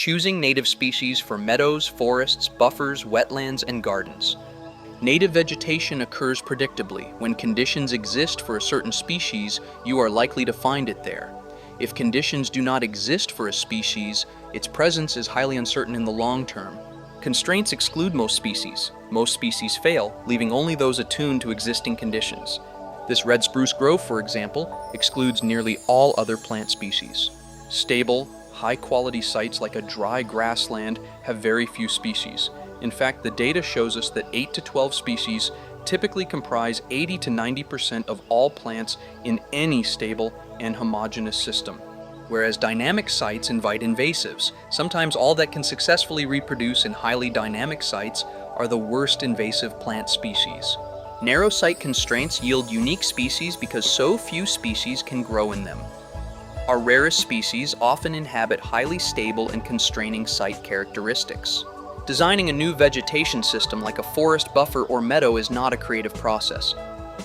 Choosing native species for meadows, forests, buffers, wetlands, and gardens. Native vegetation occurs predictably. When conditions exist for a certain species, you are likely to find it there. If conditions do not exist for a species, its presence is highly uncertain in the long term. Constraints exclude most species. Most species fail, leaving only those attuned to existing conditions. This red spruce grove, for example, excludes nearly all other plant species. Stable, high-quality sites like a dry grassland have very few species. In fact, the data shows us that 8 to 12 species typically comprise 80 to 90% of all plants in any stable and homogeneous system. Whereas dynamic sites invite invasives. Sometimes all that can successfully reproduce in highly dynamic sites are the worst invasive plant species. Narrow site constraints yield unique species because so few species can grow in them. Our rarest species often inhabit highly stable and constraining site characteristics. Designing a new vegetation system like a forest buffer or meadow is not a creative process.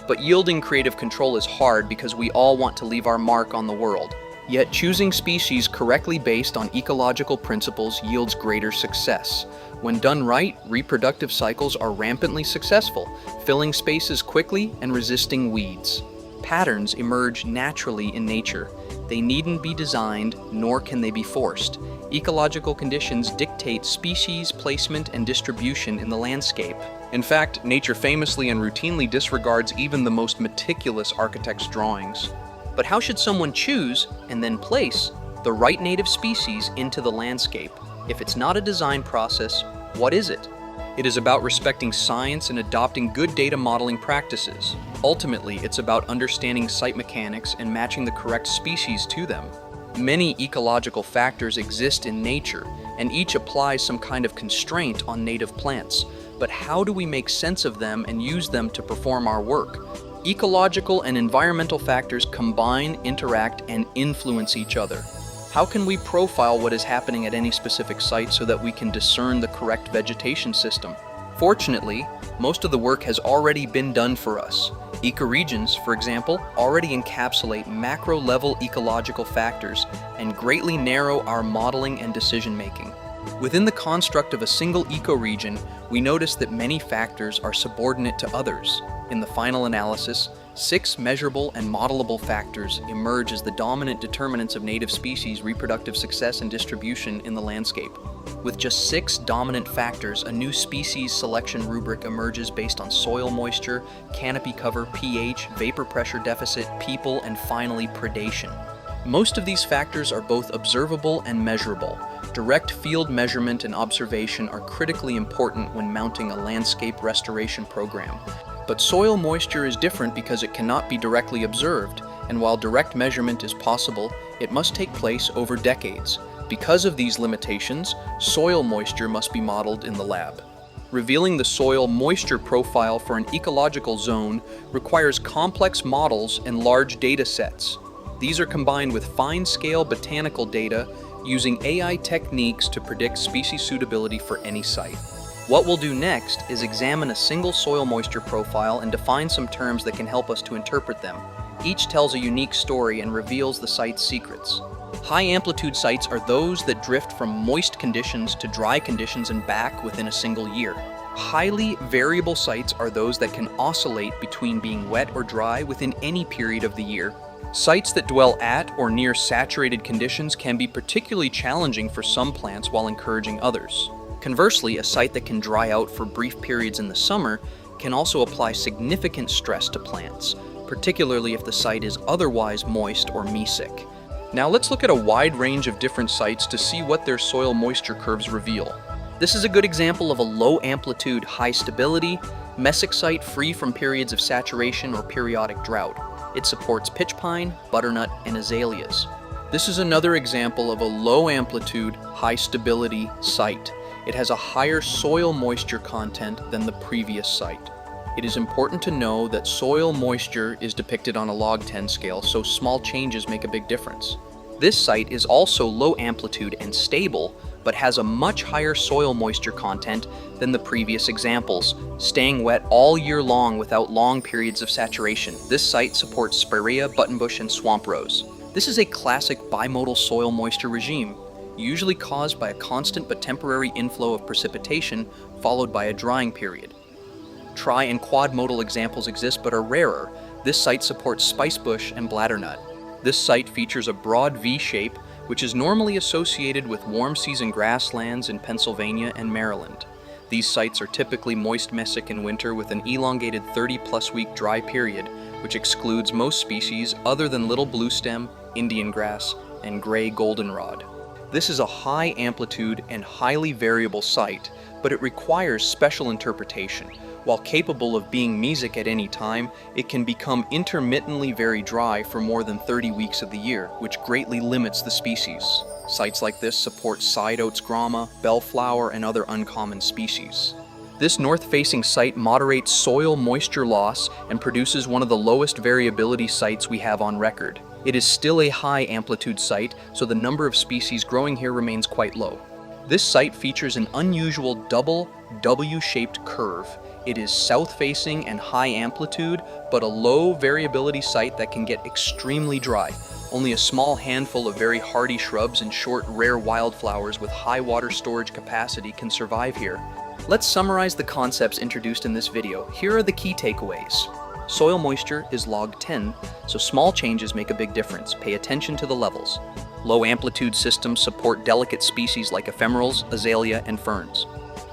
But yielding creative control is hard because we all want to leave our mark on the world. Yet choosing species correctly based on ecological principles yields greater success. When done right, reproductive cycles are rampantly successful, filling spaces quickly and resisting weeds. Patterns emerge naturally in nature. They needn't be designed, nor can they be forced. Ecological conditions dictate species, placement, and distribution in the landscape. In fact, nature famously and routinely disregards even the most meticulous architect's drawings. But how should someone choose, and then place, the right native species into the landscape? If it's not a design process, what is it? It is about respecting science and adopting good data modeling practices. Ultimately, it's about understanding site mechanics and matching the correct species to them. Many ecological factors exist in nature, and each applies some kind of constraint on native plants. But how do we make sense of them and use them to perform our work? Ecological and environmental factors combine, interact, and influence each other. How can we profile what is happening at any specific site so that we can discern the correct vegetation system? Fortunately, most of the work has already been done for us. Ecoregions, for example, already encapsulate macro-level ecological factors and greatly narrow our modeling and decision-making. Within the construct of a single ecoregion, we notice that many factors are subordinate to others. In the final analysis, 6 measurable and modelable factors emerge as the dominant determinants of native species' reproductive success and distribution in the landscape. With just 6 dominant factors, a new species selection rubric emerges based on soil moisture, canopy cover, pH, vapor pressure deficit, people, and finally predation. Most of these factors are both observable and measurable. Direct field measurement and observation are critically important when mounting a landscape restoration program. But soil moisture is different because it cannot be directly observed, and while direct measurement is possible, it must take place over decades. Because of these limitations, soil moisture must be modeled in the lab. Revealing the soil moisture profile for an ecological zone requires complex models and large data sets. These are combined with fine-scale botanical data using AI techniques to predict species suitability for any site. What we'll do next is examine a single soil moisture profile and define some terms that can help us to interpret them. Each tells a unique story and reveals the site's secrets. High-amplitude sites are those that drift from moist conditions to dry conditions and back within a single year. Highly variable sites are those that can oscillate between being wet or dry within any period of the year. Sites that dwell at or near saturated conditions can be particularly challenging for some plants while encouraging others. Conversely, a site that can dry out for brief periods in the summer can also apply significant stress to plants, particularly if the site is otherwise moist or mesic. Now let's look at a wide range of different sites to see what their soil moisture curves reveal. This is a good example of a low-amplitude, high-stability, mesic site free from periods of saturation or periodic drought. It supports pitch pine, butternut, and azaleas. This is another example of a low-amplitude, high-stability site. It has a higher soil moisture content than the previous site. It is important to know that soil moisture is depicted on a log 10 scale, so small changes make a big difference. This site is also low amplitude and stable, but has a much higher soil moisture content than the previous examples, staying wet all year long without long periods of saturation. This site supports spirea, buttonbush, and swamp rose. This is a classic bimodal soil moisture regime. usually caused by a constant but temporary inflow of precipitation followed by a drying period. Tri- and quad-modal examples exist but are rarer. This site supports spicebush and bladdernut. This site features a broad V shape, which is normally associated with warm season grasslands in Pennsylvania and Maryland. These sites are typically moist mesic in winter with an elongated 30-plus week dry period, which excludes most species other than little bluestem, Indian grass, and gray goldenrod. This is a high amplitude and highly variable site, but it requires special interpretation. While capable of being mesic at any time, it can become intermittently very dry for more than 30 weeks of the year, which greatly limits the species. Sites like this support side oats grama, bellflower, and other uncommon species. This north-facing site moderates soil moisture loss and produces one of the lowest variability sites we have on record. It is still a high amplitude site, so the number of species growing here remains quite low. This site features an unusual double W-shaped curve. It is south-facing and high amplitude, but a low variability site that can get extremely dry. Only a small handful of very hardy shrubs and short, rare wildflowers with high water storage capacity can survive here. Let's summarize the concepts introduced in this video. Here are the key takeaways. Soil moisture is log 10, so small changes make a big difference. Pay attention to the levels. Low amplitude systems support delicate species like ephemerals, azalea, and ferns.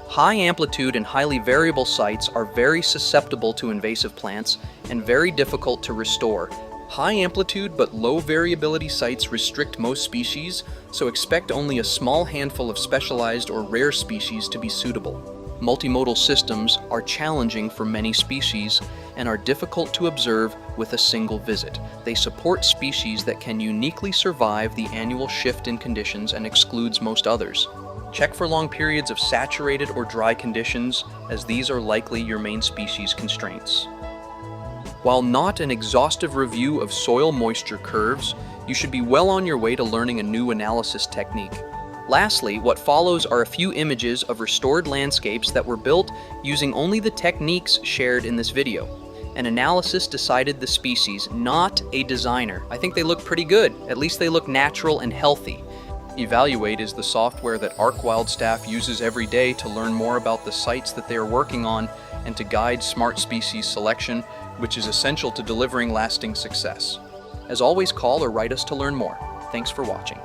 High amplitude and highly variable sites are very susceptible to invasive plants and very difficult to restore. High amplitude but low variability sites restrict most species, so expect only a small handful of specialized or rare species to be suitable. Multimodal systems are challenging for many species and are difficult to observe with a single visit. They support species that can uniquely survive the annual shift in conditions and excludes most others. Check for long periods of saturated or dry conditions, as these are likely your main species constraints. While not an exhaustive review of soil moisture curves, you should be well on your way to learning a new analysis technique. Lastly, what follows are a few images of restored landscapes that were built using only the techniques shared in this video. An analysis decided the species, not a designer. I think they look pretty good. At least they look natural and healthy. Evaluate is the software that Archewild staff uses every day to learn more about the sites that they are working on and to guide smart species selection, which is essential to delivering lasting success. As always, call or write us to learn more. Thanks for watching.